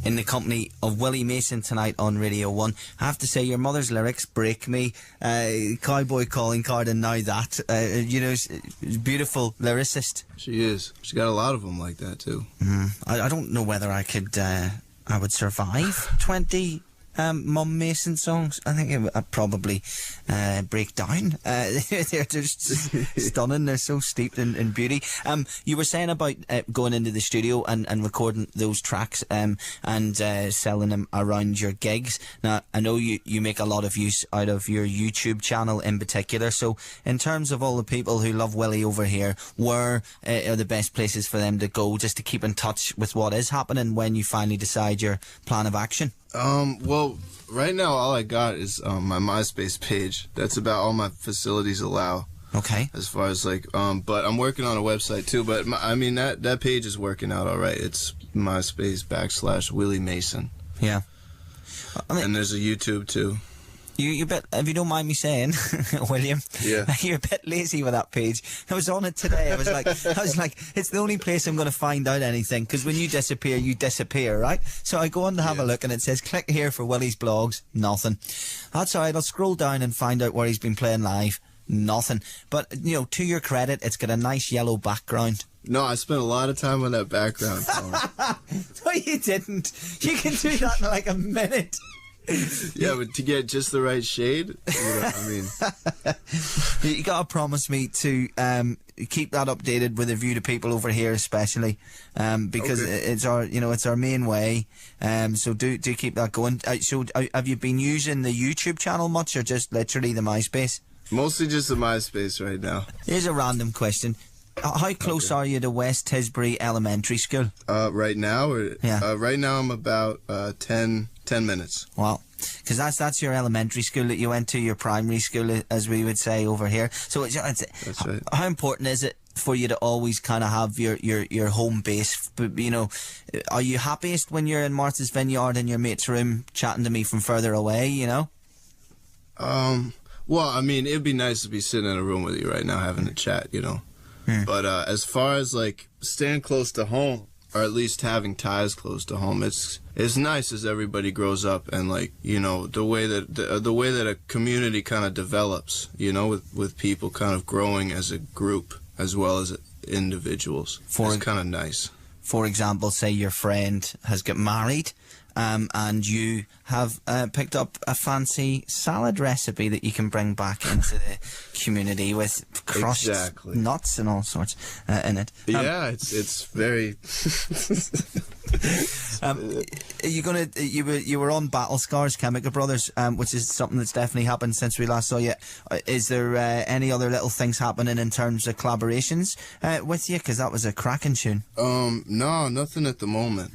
in the company of Willy Mason tonight on Radio 1. I have to say, your mother's lyrics break me. Cowboy calling card and now that. Beautiful lyricist. She is. She got a lot of them like that too. I don't know whether I could. I would survive 20 Mum Mason songs. I think I'd probably break down. They're just stunning. They're so steeped in beauty. You were saying about going into the studio and recording those tracks and selling them around your gigs. Now, I know you make a lot of use out of your YouTube channel in particular. So in terms of all the people who love Willy over here, where are the best places for them to go just to keep in touch with what is happening when you finally decide your plan of action? Well, right now all I got is my MySpace page. That's about all my facilities allow. Okay. As far as like, but I'm working on a website too. But that page is working out all right. It's MySpace / Willy Mason. Yeah. And there's a YouTube too. You bit, if you don't mind me saying, William, yeah, you're a bit lazy with that page. I was on it today. I was like, it's the only place I'm going to find out anything, because when you disappear, right? So I go on to have a look, and it says, click here for Willy's blogs. Nothing. That's all right. I'll scroll down and find out where he's been playing live. Nothing. But, to your credit, it's got a nice yellow background. No, I spent a lot of time on that background. No, you didn't. You can do that in like a minute. Yeah, but to get just the right shade, you gotta promise me to keep that updated with a view to people over here, especially because it's our main way. So do keep that going. So have you been using the YouTube channel much, or just literally the MySpace? Mostly just the MySpace right now. Here's a random question. How close are you to West Tisbury Elementary School? Right now? Right now I'm about 10 minutes. Wow. Because that's your elementary school that you went to, your primary school, as we would say over here. So that's right. How important is it for you to always kind of have your home base? Are you happiest when you're in Martha's Vineyard in your mate's room chatting to me from further away, Well, it'd be nice to be sitting in a room with you right now having a chat, But as far as like staying close to home, or at least having ties close to home, it's nice as everybody grows up, and like the way that a community kind of develops, with people kind of growing as a group as well as individuals. It's kind of nice. For example, say your friend has got married. And you have picked up a fancy salad recipe that you can bring back into the community with crushed nuts and all sorts in it. Yeah, it's very. You were on Battle Scars, Chemical Brothers, which is something that's definitely happened since we last saw you. Is there any other little things happening in terms of collaborations with you? Because that was a cracking tune. No, nothing at the moment.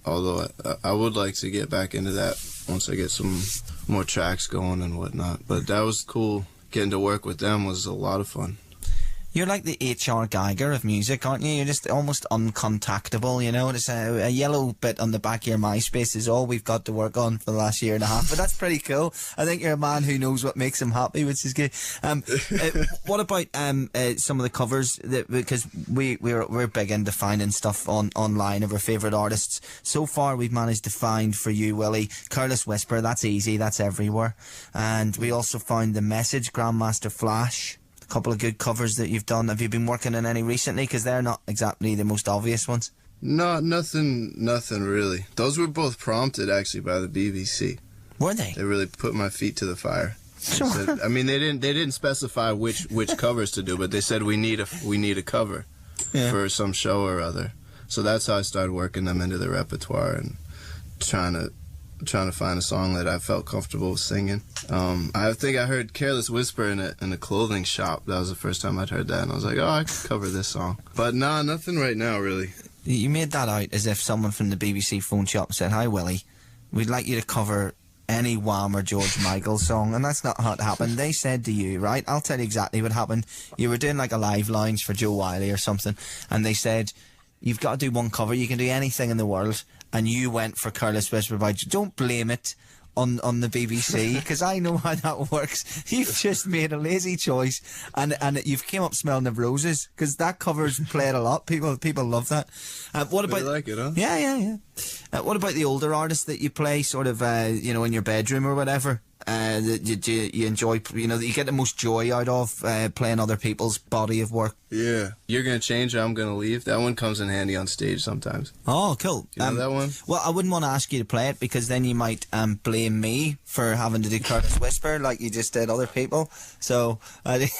Although I would like to get back into that once I get some more tracks going and whatnot. But that was cool. Getting to work with them was a lot of fun. You're like the H.R. Geiger of music, aren't you? You're just almost uncontactable, It's a yellow bit on the back of your MySpace is all we've got to work on for the last year and a half. But that's pretty cool. I think you're a man who knows what makes him happy, which is good. What about some of the covers? Because we're big into finding stuff online of our favourite artists. So far, we've managed to find for you, Willy, Careless Whisper. That's easy. That's everywhere. And we also found The Message, Grandmaster Flash. Couple of good covers that you've done. Have you been working on any recently? Because they're not exactly the most obvious ones. No, nothing really. Those were both prompted actually by the BBC. Were they? They really put my feet to the fire. Said, they didn't specify which covers to do, but they said we need a cover for some show or other. So that's how I started working them into the repertoire and trying to find a song that I felt comfortable singing. I think I heard Careless Whisper in a clothing shop. That was the first time I'd heard that, and I was like, I could cover this song. But nah, nothing right now, really. You made that out as if someone from the BBC phone shop said, "Hi, Willy, we'd like you to cover any Wham or George Michael song," and that's not how it happened. They said to you, right, I'll tell you exactly what happened. You were doing like a live lounge for Joe Wiley or something, and they said, you've got to do one cover, you can do anything in the world, and you went for Careless Whisper by Joe. Don't blame it on the BBC, because I know how that works. You've just made a lazy choice, and you've came up smelling of roses, because that cover's played a lot. People love that. What about? They like it, huh? Yeah. What about the older artists that you play, sort of, you know, in your bedroom or whatever? That you enjoy, you know, that you get the most joy out of playing other people's body of work? Yeah. You're Gonna Change or I'm Gonna Leave? That one comes in handy on stage sometimes. Oh, cool. You know that one? Well, I wouldn't want to ask you to play it because then you might blame me for having to do Curtis Whisper like you just did other people. So I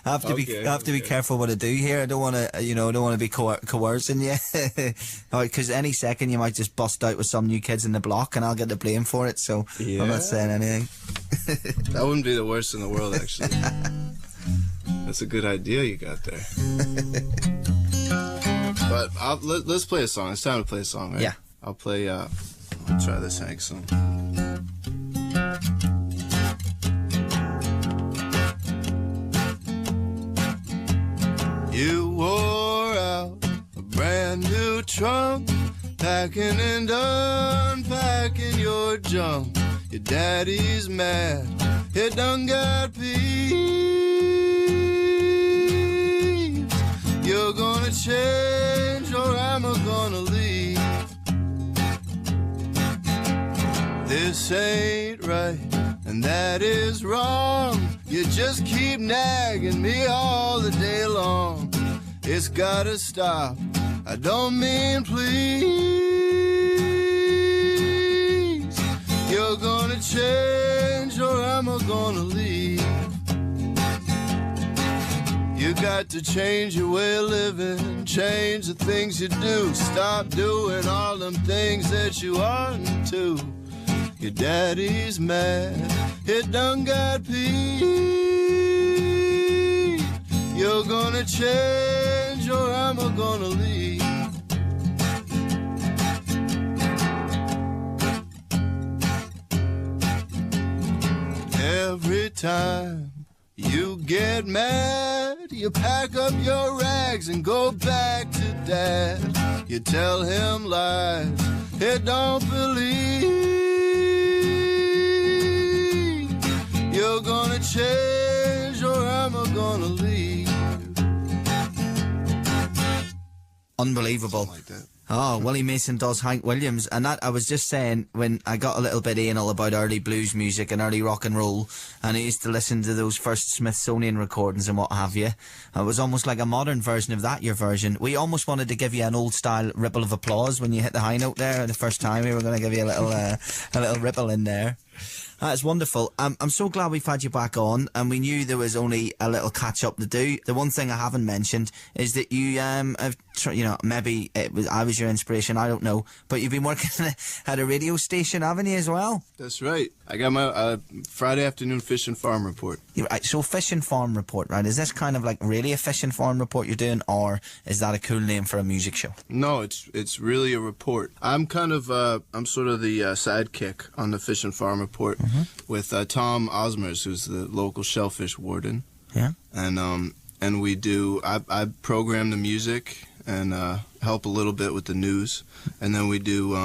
have to be careful what I do here. I don't want to, you know, be coercing you. Because any second you might just bust out with some new kids in the block and I'll get the blame for it. So I'm not saying anything. That wouldn't be the worst in the world, actually. That's a good idea you got there. But let's play a song. It's time to play a song, right? Yeah. I'll play, I'll try this Hank song. You wore out a brand new trunk, packing and unpacking your junk. Your daddy's mad, he done got peeved. You're gonna change or am I gonna leave? This ain't right and that is wrong. You just keep nagging me all the day long. It's gotta stop, I don't mean please. You're gonna change or am I gonna leave? You got to change your way of living, change the things you do. Stop doing all them things that you oughtn't to. Your daddy's mad, he done got peeved. You're gonna change or am I gonna leave? Every time you get mad, you pack up your rags and go back to dad. You tell him lies he don't believe. You're gonna change or am I gonna leave? Unbelievable. Something like that. Oh, Willie Mason does Hank Williams, and that I was just saying when I got a little bit anal about early blues music and early rock and roll, and I used to listen to those first Smithsonian recordings and what have you. It was almost like a modern version of that, your version. We almost wanted to give you an old style ripple of applause when you hit the high note there the first time. We were going to give you a little ripple in there. That's wonderful. I'm so glad we've had you back on, and we knew there was only a little catch up to do. The one thing I haven't mentioned is that you have, you know, maybe I was your inspiration, I don't know, but you've been working at a radio station, haven't you, as well? That's right. I got my Friday afternoon fish and farm report. Right, so fish and farm report, right? Is this kind of like really a fish and farm report you're doing, or is that a cool name for a music show? No, it's really a report. I'm kind of I'm sort of the sidekick on the fish and farm report with Tom Osmers, who's the local shellfish warden. Yeah. And we do I program the music and help a little bit with the news, and then we do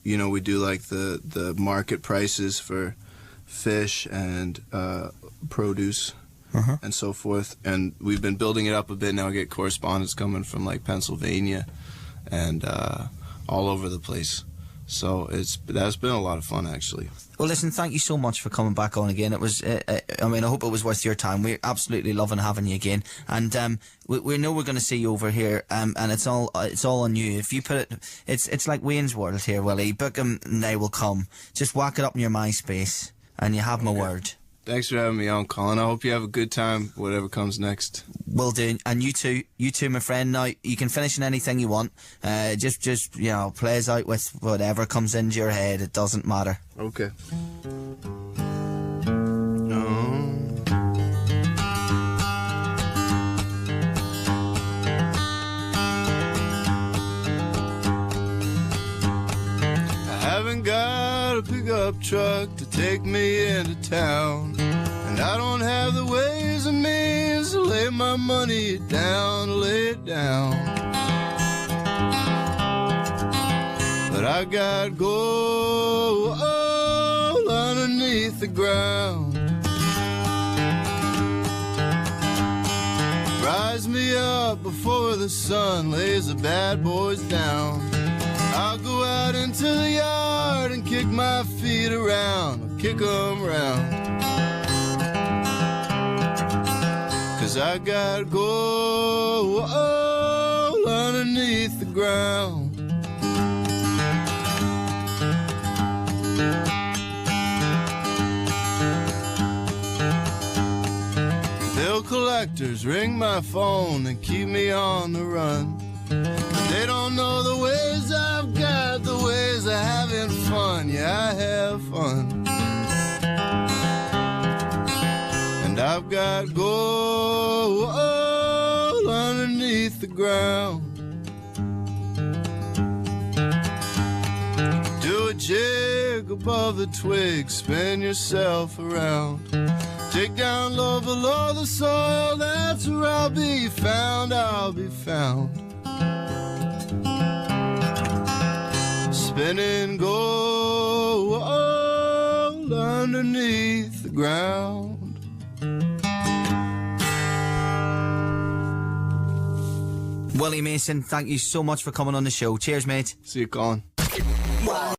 you know, we do like the market prices for fish and produce and so forth, and we've been building it up a bit now. I get correspondence coming from like Pennsylvania and all over the place, so that's been a lot of fun, actually. Well, listen, thank you so much for coming back on again. It was, I mean, I hope it was worth your time. We're absolutely loving having you again, and we know we're going to see you over here, and it's all on you. If you put it's like Wayne's World here, Willie. Book them, and they will come. Just whack it up in your MySpace, and you have my word. Thanks for having me on, Colin. I hope you have a good time, whatever comes next. Will do. And you too, my friend. Now, you can finish in anything you want. Just you know, play us out with whatever comes into your head. It doesn't matter. Okay. I haven't got a pickup truck to take me into town, and I don't have the ways and means to lay my money down, lay it down. But I got gold all underneath the ground. Rise me up before the sun lays the bad boys down. I'll go out and into the yard and kick my feet around, kick 'em round. 'Cause I got gold underneath the ground. Bill collectors ring my phone and keep me on the run. They don't know the ways I've got, the ways of having fun. Yeah, I have fun. And I've got gold underneath the ground. Do a jig above the twig, spin yourself around. Dig down low below the soil, that's where I'll be found, I'll be found. Spinning gold underneath the ground. Willy Mason, thank you so much for coming on the show. Cheers, mate. See you, Colin.